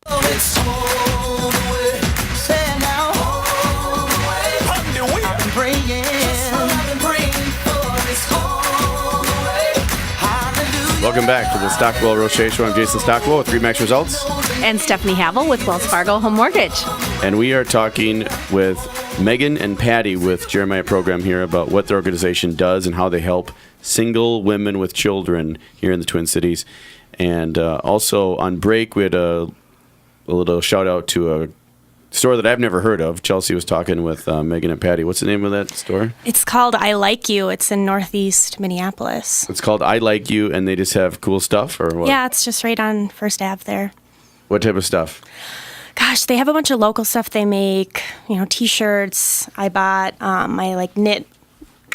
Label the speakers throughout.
Speaker 1: Welcome back to the Stockwell Roche Show. I'm Jason Stockwell with RE/MAX Results.
Speaker 2: And Stephanie Havel with Wells Fargo Home Mortgage.
Speaker 1: And we are talking with Megan and Patty with Jeremiah Program here about what their organization does and how they help single women with children here in the Twin Cities. And also on break, we had a little shout out to a store that I've never heard of. Chelsea was talking with Megan and Patty. What's the name of that store?
Speaker 3: It's called I Like You. It's in Northeast Minneapolis.
Speaker 1: It's called I Like You, and they just have cool stuff, or what?
Speaker 3: Yeah, it's just right on First Ave there.
Speaker 1: What type of stuff?
Speaker 3: Gosh, they have a bunch of local stuff they make. T-shirts. I bought my knit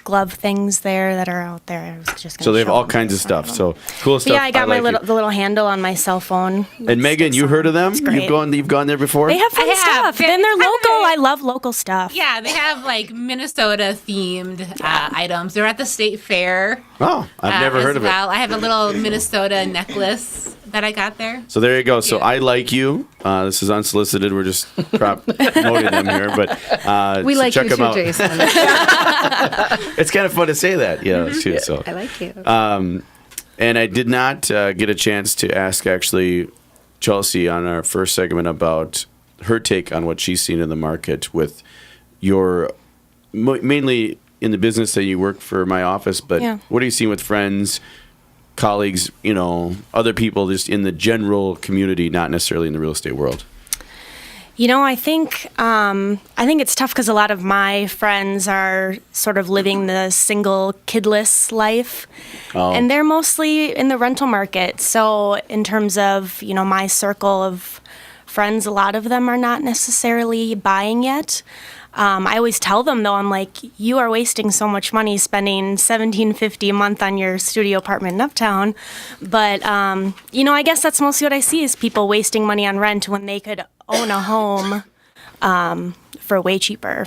Speaker 3: glove things there that are out there. I was just gonna
Speaker 1: So they have
Speaker 3: show
Speaker 1: all
Speaker 3: them.
Speaker 1: kinds of stuff. So cool stuff.
Speaker 3: Yeah, I got
Speaker 1: like
Speaker 3: the little handle on my cell phone.
Speaker 1: And Megan, you heard of them?
Speaker 3: It's great.
Speaker 1: You've gone there before?
Speaker 3: They have fun
Speaker 2: I have.
Speaker 3: stuff. And they're local. I love local stuff.
Speaker 4: Yeah, they have Minnesota themed items. They're at the state fair.
Speaker 1: Oh, I've never heard of it.
Speaker 4: I have a little Minnesota necklace that I got there.
Speaker 1: So there you go. So I Like You. This is unsolicited. We're just promoting them here, but
Speaker 2: We
Speaker 1: so
Speaker 2: like
Speaker 1: check
Speaker 2: you
Speaker 1: them
Speaker 2: too,
Speaker 1: out.
Speaker 2: Jason.
Speaker 1: It's kind of fun to say that. Yeah, too. So
Speaker 2: I like you.
Speaker 1: and I did not get a chance to ask actually Chelsea on our first segment about her take on what she's seen in the market with your mainly in the business that you work for my office, but
Speaker 3: Yeah.
Speaker 1: what are you seeing with friends, colleagues, other people just in the general community, not necessarily in the real estate world?
Speaker 3: I think it's tough because a lot of my friends are sort of living the single kidless life, and they're mostly in the rental market. So in terms of my circle of friends, a lot of them are not necessarily buying yet. I always tell them though, I'm like, you are wasting so much money spending $1,750 a month on your studio apartment in Uptown. But I guess that's mostly what I see is people wasting money on rent when they could own a home for way cheaper.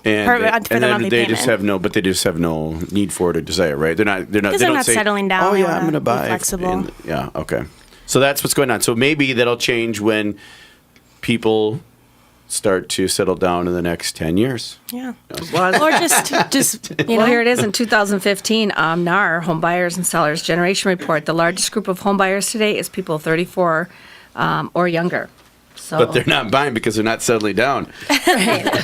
Speaker 1: And
Speaker 3: for the monthly
Speaker 1: they just
Speaker 3: payment.
Speaker 1: they just have no need for it or desire, right? They're not.
Speaker 3: Because they're not settling down.
Speaker 1: Oh
Speaker 3: They
Speaker 1: yeah,
Speaker 3: wanna
Speaker 1: I'm going to
Speaker 3: be
Speaker 1: buy.
Speaker 3: flexible.
Speaker 1: Yeah. Okay. So that's what's going on. So maybe that'll change when people start to settle down in the next 10 years.
Speaker 3: Yeah.
Speaker 2: Well,
Speaker 3: Or just
Speaker 2: Well, here it is in 2015, NAR, Home Buyers and Sellers Generation Report. The largest group of home buyers today is people 34 or younger. So,
Speaker 1: But they're not buying because they're not settling down.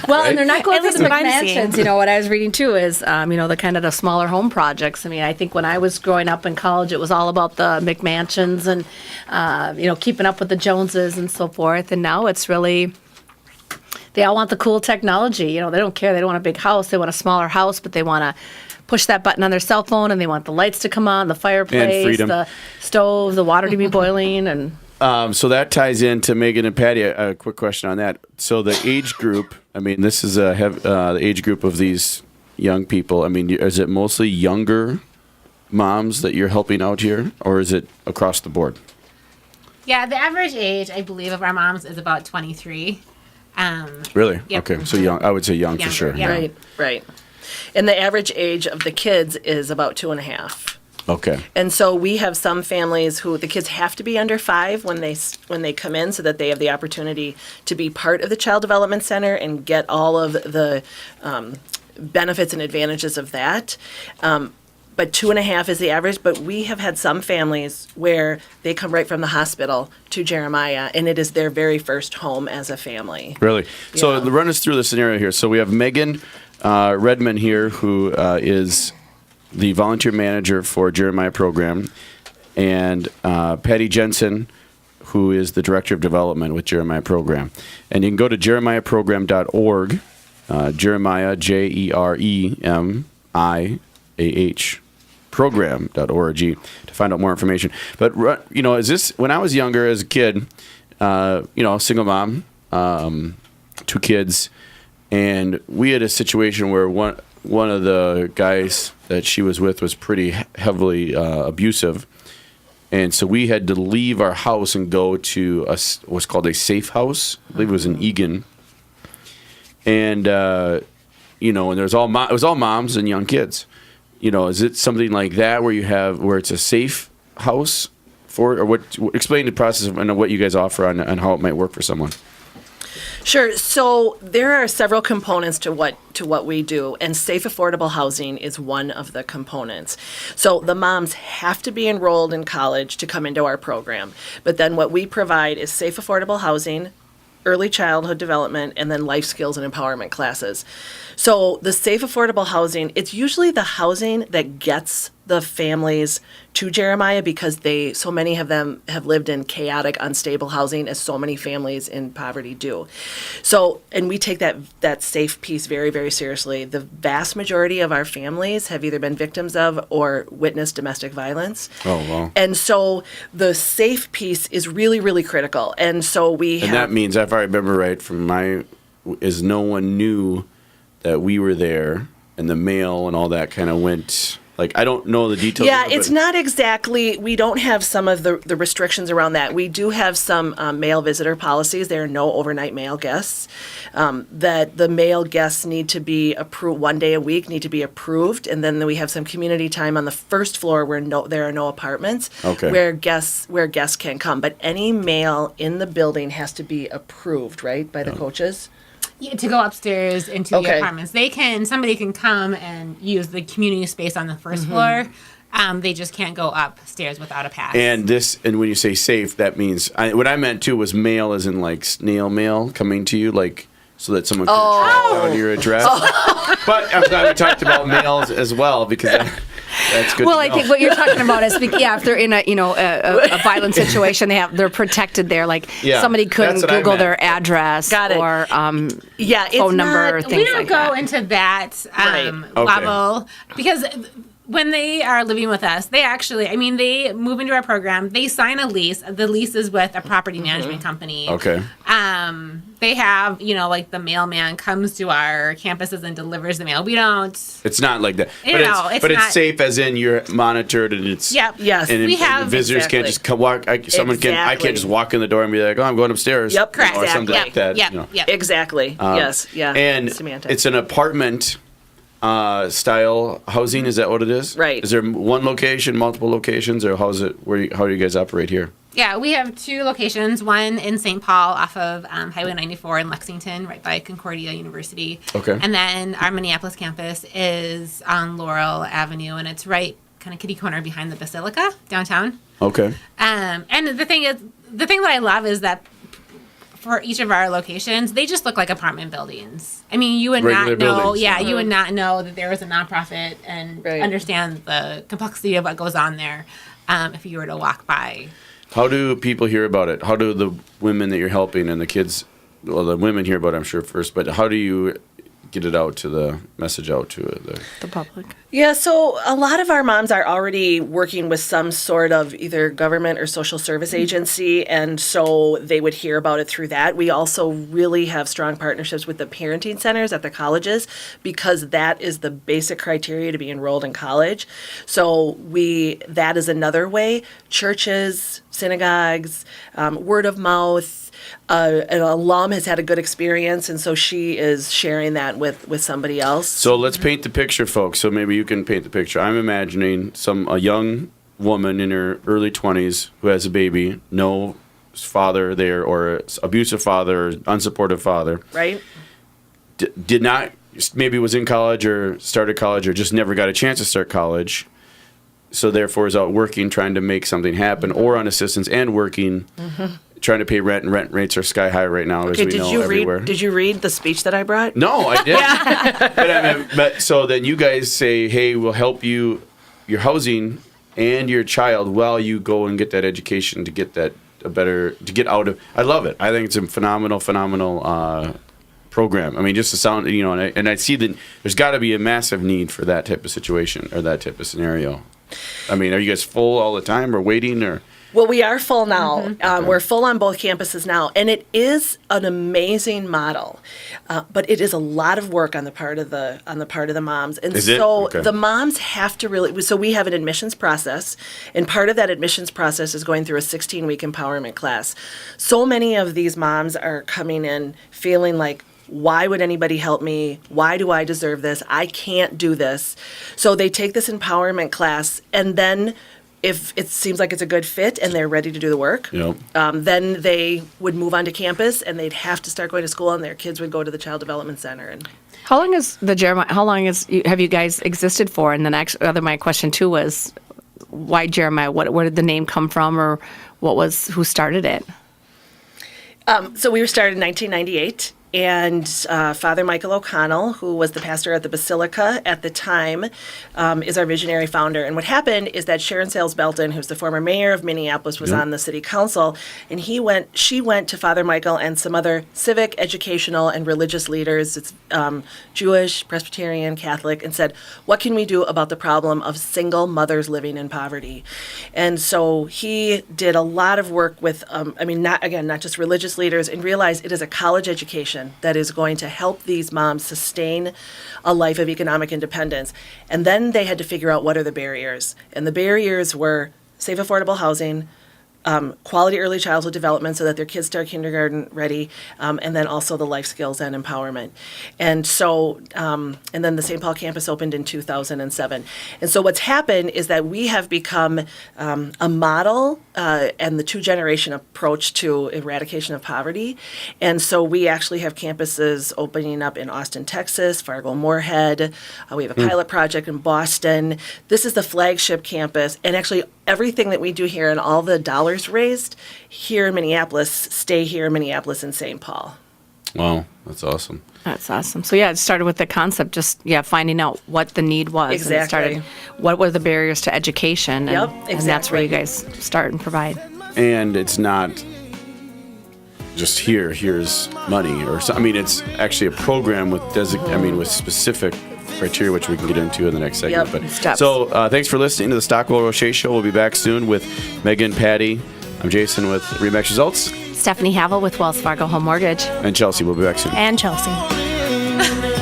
Speaker 2: well, and they're not going
Speaker 3: At
Speaker 2: for
Speaker 3: least
Speaker 2: the
Speaker 3: what I'm
Speaker 2: McMansions.
Speaker 3: seeing.
Speaker 2: What I was reading too is, the kind of the smaller home projects. I think when I was growing up in college, it was all about the McMansions and, keeping up with the Joneses and so forth. And now it's really, they all want the cool technology. They don't care. They don't want a big house. They want a smaller house, but they want to push that button on their cell phone, and they want the lights to come on, the fireplace,
Speaker 1: freedom.
Speaker 2: the stove, the water to be boiling, and
Speaker 1: So that ties into Megan and Patty. A quick question on that. So the age group, this is the age group of these young people. Is it mostly younger moms that you're helping out here, or is it across the board?
Speaker 4: Yeah, the average age, I believe, of our moms is about 23.
Speaker 1: Really?
Speaker 4: Yep.
Speaker 1: Okay. So young. I would say young for
Speaker 4: Younger,
Speaker 1: sure.
Speaker 4: yeah.
Speaker 5: Right. And the average age of the kids is about 2.5.
Speaker 1: Okay.
Speaker 5: And so we have some families who the kids have to be under 5 when they come in, so that they have the opportunity to be part of the Child Development Center and get all of the benefits and advantages of that. But 2.5 is the average. But we have had some families where they come right from the hospital to Jeremiah, and it is their very first home as a family.
Speaker 1: Really? So
Speaker 5: Yeah.
Speaker 1: run us through the scenario here. So we have Megan Redmond here, who is the volunteer manager for Jeremiah Program, and Patty Jensen, who is the director of development with Jeremiah Program. And you can go to jeremiahprogram.org, Jeremiah, JEREMIAH, program.org, to find out more information. But, is this, when I was younger as a kid, single mom, 2 kids, and we had a situation where one of the guys that she was with was pretty heavily abusive, and so we had to leave our house and go to what's called a safe house. I believe it was in Eagan, and and it was all moms and young kids. Is it something like that where it's a safe house for, or explain the process and what you guys offer on how it might work for someone.
Speaker 5: Sure. So there are several components to what we do, and safe, affordable housing is one of the components. So the moms have to be enrolled in college to come into our program. But then what we provide is safe, affordable housing, early childhood development, and then life skills and empowerment classes. So the safe, affordable housing, it's usually the housing that gets the families to Jeremiah, because so many of them have lived in chaotic, unstable housing, as so many families in poverty do. So, and we take that safe piece very, very seriously. The vast majority of our families have either been victims of or witnessed domestic violence.
Speaker 1: Oh, wow.
Speaker 5: And so the safe piece is really, really critical. And so
Speaker 1: And that means, if I remember right, is no one knew that we were there, and the mail and all that kind of went. Like, I don't know the details.
Speaker 5: Yeah, it's not exactly, we don't have some of the restrictions around that. We do have some male visitor policies. There are no overnight male guests. That the male guests need to be approved, 1 day a week need to be approved. And then we have some community time on the first floor where there are no apartments, where guests can come. But any male in the building has to be approved, right, by the coaches?
Speaker 4: Yeah, to go upstairs into the apartments. Somebody can come and use the community space on the first floor. They just can't go upstairs without a pass.
Speaker 1: And when you say safe, that means, what I meant too was mail, as in like snail mail coming to you, like, so that someone can track down your address. But I'm glad we talked about mails as well, because that's good.
Speaker 2: Well, I think what you're talking about is, if they're in a violent situation, they're protected there. Like, somebody couldn't Google their address or phone number or things
Speaker 4: we don't
Speaker 2: like
Speaker 4: go
Speaker 2: that.
Speaker 4: into that level, because when they are living with us, they move into our program. They sign a lease. The lease is with a property management company.
Speaker 1: Okay.
Speaker 4: They have, like the mailman comes to our campuses and delivers the mail. We don't.
Speaker 1: It's not like that.
Speaker 4: But
Speaker 1: it's safe, as in you're monitored, and it's.
Speaker 4: Yep.
Speaker 5: Yes.
Speaker 1: And,
Speaker 4: we have.
Speaker 1: And visitors can't just come walk. I can't just walk in the door and be like, oh, I'm going upstairs.
Speaker 5: Yep.
Speaker 4: Correct.
Speaker 1: Or something like that.
Speaker 4: Yep.
Speaker 5: Exactly. Yes. Yeah.
Speaker 1: And
Speaker 5: Semantic.
Speaker 1: it's an apartment style housing. Is that what it is?
Speaker 5: Right.
Speaker 1: Is there one location, multiple locations, or how do you guys operate here?
Speaker 4: Yeah, we have 2 locations. One in St. Paul off of Highway 94 in Lexington, right by Concordia University.
Speaker 1: Okay.
Speaker 4: And then our Minneapolis campus is on Laurel Avenue, and it's right kind of kitty corner behind the Basilica downtown.
Speaker 1: Okay.
Speaker 4: And the thing that I love is that for each of our locations, they just look like apartment buildings. I mean, you would
Speaker 1: Regular
Speaker 4: not know.
Speaker 1: buildings.
Speaker 4: Yeah, you would not know that there was a nonprofit and understand the complexity of what goes on there if you were to walk by.
Speaker 1: How do people hear about it? How do the women that you're helping and the kids, well, the women hear about it, I'm sure, first, but how do you get it out to the message out to
Speaker 2: The public.
Speaker 5: Yeah, so a lot of our moms are already working with some sort of either government or social service agency, and so they would hear about it through that. We also really have strong partnerships with the parenting centers at the colleges, because that is the basic criteria to be enrolled in college. So that is another way. Churches, synagogues, word of mouth. An alum has had a good experience, and so she is sharing that with somebody else.
Speaker 1: So let's paint the picture, folks. So maybe you can paint the picture. I'm imagining a young woman in her early 20s who has a baby, no father there, or abusive father, or unsupportive father.
Speaker 5: Right.
Speaker 1: Did not, maybe was in college or started college or just never got a chance to start college. So therefore is out working, trying to make something happen, or on assistance and working. Trying to pay rent, and rent rates are sky high right now, as we know everywhere.
Speaker 5: Did you read the speech that I brought?
Speaker 1: No, I didn't. but so then you guys say, hey, we'll help you, your housing and your child, while you go and get that education to get that to get out of. I love it. I think it's a phenomenal program. I mean, just the sound, and I see that there's got to be a massive need for that type of situation or that type of scenario. I mean, are you guys full all the time, or waiting, or?
Speaker 5: Well, we are full now. We're full on both campuses now, and it is an amazing model, but it is a lot of work on the part of the moms. And the moms have to really. So we have an admissions process, and part of that admissions process is going through a 16-week empowerment class. So many of these moms are coming in feeling like, why would anybody help me? Why do I deserve this? I can't do this. So they take this empowerment class, and then if it seems like it's a good fit and they're ready to do the work,
Speaker 1: Yep.
Speaker 5: then they would move onto campus and they'd have to start going to school, and their kids would go to the Child Development Center. And
Speaker 2: How long is the Jeremiah? How long have you guys existed for? And then actually, my question too was, why Jeremiah? Where did the name come from, or who started it?
Speaker 5: So we were started in 1998, and Father Michael O'Connell, who was the pastor at the Basilica at the time, is our visionary founder. And what happened is that Sharon Sales Belton, who's the former mayor of Minneapolis, was on the city council, and she went to Father Michael and some other civic, educational, and religious leaders, it's Jewish, Presbyterian, Catholic, and said, what can we do about the problem of single mothers living in poverty? And so he did a lot of work with, not just religious leaders, and realized it is a college education that is going to help these moms sustain a life of economic independence. And then they had to figure out what are the barriers. And the barriers were safe, affordable housing, quality early childhood development so that their kids start kindergarten ready, and then also the life skills and empowerment. And so, and then the St. Paul campus opened in 2007. And so what's happened is that we have become a model and the two-generation approach to eradication of poverty. And so we actually have campuses opening up in Austin, Texas, Fargo-Moorhead. We have a pilot project in Boston. This is the flagship campus, and actually everything that we do here and all the dollars raised here in Minneapolis stay here in Minneapolis and St. Paul.
Speaker 1: Wow, that's awesome.
Speaker 2: That's awesome. So it started with the concept, just finding out what the need was.
Speaker 5: Exactly.
Speaker 2: And it started, what were the barriers to education?
Speaker 5: Yep,
Speaker 2: And that's where you guys start and provide.
Speaker 1: And it's not just here's money or so. I mean, it's actually a program with with specific criteria, which we can get into in the next segment.
Speaker 5: Yep.
Speaker 1: But
Speaker 2: Steps.
Speaker 1: so thanks for listening to the Stockwell Roche Show. We'll be back soon with Megan, Patty. I'm Jason with Remax Results.
Speaker 2: Stephanie Havel with Wells Fargo Home Mortgage.
Speaker 1: And Chelsea. We'll be back soon.
Speaker 3: And Chelsea.